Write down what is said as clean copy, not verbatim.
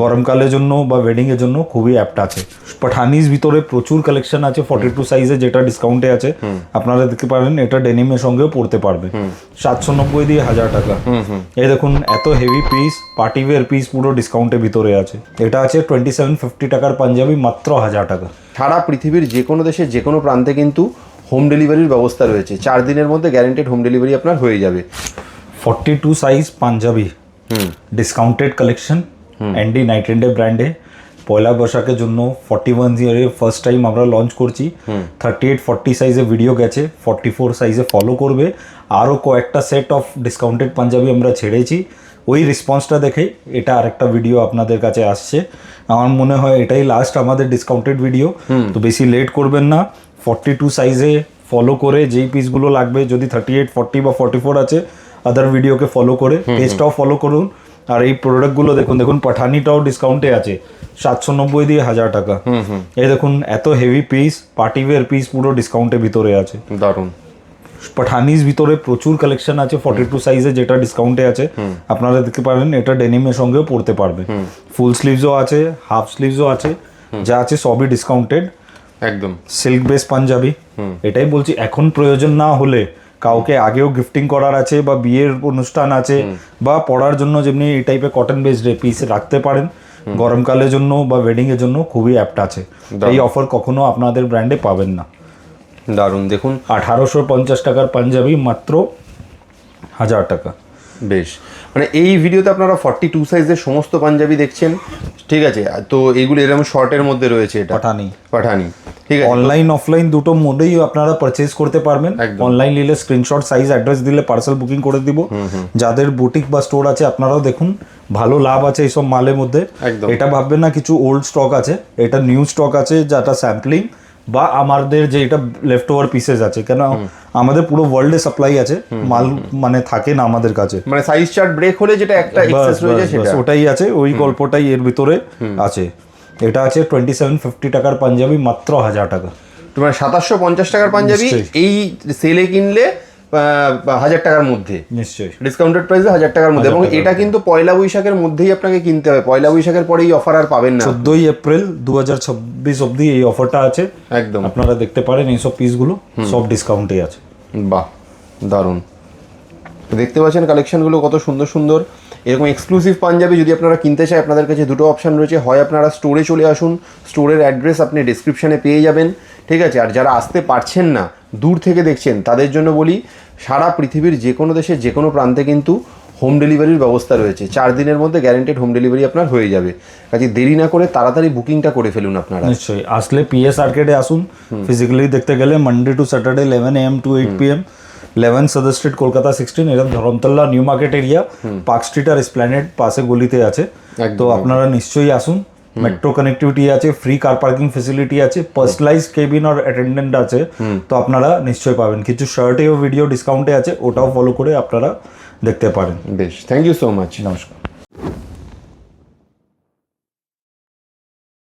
গরমকালের জন্য বা ওয়েডিং এর জন্য খুবই অ্যাপ্ট আছে। পাঠানিজ ভিতরে প্রচুর কালেকশন আছে 42 সাইজে, যেটা ডিসকাউন্টে আছে। আপনারা দেখতে পারেন, এটা ডেনিমের সঙ্গেও পড়তে পারবে। 790 দিয়ে 1000 টাকা। এই দেখুন এত heavy piece, party wear piece পুরো ডিসকাউন্টের ভিতরে আছে। এটা আছে 2750 টাকার পাঞ্জাবি, মাত্র 1000 টাকা। সারা পৃথিবীর যে কোনো দেশের যে কোনো প্রান্তে কিন্তু হোম ডেলিভারির ব্যবস্থা রয়েছে। 4 দিনের মধ্যে গ্যারান্টেড হোম ডেলিভারি আপনার হয়ে যাবে। 42 সাইজ পাঞ্জাবি, ডিসকাউন্টেড কালেকশন, এনডি নাইট এন্ডে ব্র্যান্ডে। পয়লা বৈশাখের জন্য 41 ইয়ারে ফার্স্ট টাইম আমরা লঞ্চ করছি। 38-40 সাইজে ভিডিও গেছে, 44 সাইজে ফলো করবে। আরও কয়েকটা সেট অফ ডিসকাউন্টেড পাঞ্জাবি আমরা ছেড়েছি। ওই রেসপন্সটা দেখে এটা আরেকটা ভিডিও আপনাদের কাছে আসছে। আমার মনে হয় এটাই লাস্ট আমাদের ডিসকাউন্টেড ভিডিও, তো বেশি লেট করবেন না। 42 সাইজে ফলো করে যেই পিসগুলো লাগবে, যদি 38, 40 বা 44 আছে, আদার ভিডিওকে ফলো করে পেজটাও ফলো করুন। আর এই প্রোডাক্টগুলো দেখুন পাঠানিটাও ডিসকাউন্টে আছে, 790 দিয়ে 1000 টাকা। এই দেখুন এত heavy piece, party wear piece পুরো ডিসকাউন্টের ভিতরে আছে। দারুণ। পাঠানিজ ভিতরে প্রচুর কালেকশন আছে 42 সাইজে, যেটা ডিসকাউন্টে আছে। আপনারা দেখতে পারেন, এটা ডেনিমের সঙ্গেও পড়তে পারবে। ফুল স্লিভসও আছে, হাফ স্লিভসও আছে, যা আছে সবই ডিসকাউন্টেড। একদম সিল্ক বেস পাঞ্জাবি। এটাই বলছি, এখন প্রয়োজন না হলে কাউকে আগেও গিফটিং করার আছে, বা বিয়ের অনুষ্ঠান আছে, বা পড়ার জন্য যেমনি এই টাইপের কটন বেসড পিস রাখতে পারেন। গরমকালের জন্য বা ওয়েডিং এর জন্য খুবই অ্যাপ্ট আছে। এই অফার কখনো আপনাদের ব্র্যান্ডে পাবেন না। দারুণ। দেখুন 1850 টাকার পাঞ্জাবি, মাত্র 1000 টাকা। বেশ, মানে এই ভিডিওতে আপনারা 42 সাইজের সমস্ত পাঞ্জাবি দেখছেন, ঠিক আছে? তো এইগুলো এরকম শর্টের মধ্যে রয়েছে। এটা পাঠানি, ঠিক আছে? অনলাইন অফলাইন দুটো মোডেই আপনারা পারচেজ করতে পারবেন। অনলাইন নিলে স্ক্রিনশট, সাইজ, অ্যাড্রেস দিলে পার্সেল বুকিং করে দিব। যাদের বুটিক বা স্টোর আছে, আপনারাও দেখুন, ভালো লাভ আছে এইসব মালের মধ্যে। এটা ভাববেন না কিছু ওল্ড স্টক আছে, এটা নিউ স্টক আছে, যেটা স্যাম্পলিং বা আমাদের যে এটা লেফট ওভার পিসেস আছে। কেন আমাদের পুরো ওয়ার্ল্ডে সাপ্লাই আছে, মাল মানে থাকে না আমাদের কাছে, মানে সাইজ চার্ট ব্রেক হলে যেটা একটা এক্সেস রয়ে যায় সেটা ওটাই আছে। ওই গল্পটাই এর ভিতরে আছে। এটা আছে 2750 টাকার পাঞ্জাবি, মাত্র 1000 টাকা। তোমার 2750 টাকার পাঞ্জাবি এই সেলে কিনলে 1000 টাকার মধ্যে, নিশ্চয়ই ডিসকাউন্টেড প্রাইসে 1000 টাকার মধ্যে। এবং এটা কিন্তু পয়লা বৈশাখের মধ্যেই আপনাকে কিনতে হবে। পয়লা বৈশাখের পরে এই অফার আর পাবেন না। 14 এপ্রিল 2026 অবধি এই অফারটা আছে। একদম আপনারা দেখতে পারেন, এইসব পিসগুলো সব ডিসকাউন্টে আছে। বাহ, দারুণ। দেখতে পাচ্ছেন কালেকশনগুলো কত সুন্দর সুন্দর। এরকম এক্সক্লুসিভ পাঞ্জাবি যদি আপনারা কিনতে চান, আপনাদের কাছে দুটো অপশান রয়েছে। হয় আপনারা স্টোরে চলে আসুন, স্টোরের অ্যাড্রেস আপনি ডিসক্রিপশানে পেয়ে যাবেন, ঠিক আছে? আর যারা আসতে পারছেন না, দূর থেকে দেখছেন, তাদের জন্য বলি, সারা পৃথিবীর যে কোনো দেশের যে কোনো প্রান্তে কিন্তু হোম ডেলিভারির ব্যবস্থা রয়েছে। 4 দিনের মধ্যে গ্যারান্টেড হোম ডেলিভারি আপনার হয়ে যাবে। কাজে দেরি না করে তাড়াতাড়ি বুকিংটা করে ফেলুন আপনারা। নিশ্চয়ই আসলে পিএস আর্কেডে আসুন। ফিজিক্যালি দেখতে গেলে Monday to Saturday 11 AM to 8 PM, 11 সাদার স্ট্রিট, কলকাতা 16। এটা Dharmatala new market area, park street আর এসপ্ল্যানেড পাশে গলিতে আছে। তো আপনারা নিশ্চয়ই আসুন। মেট্রো কানেক্টিভিটি আছে, ফ্রি কার পার্কিং ফেসিলিটি আছে, পার্সোনালাইজড কেবিন আর অ্যাটেন্ডেন্ট আছে। তো আপনারা নিশ্চয়ই পাবেন। কিছু শার্টেও ভিডিও ডিসকাউন্টে আছে, ওটাও ফলো করে আপনারা দেখতে পারেন। বেশ, থ্যাংক ইউ সো মাচ। নমস্কার।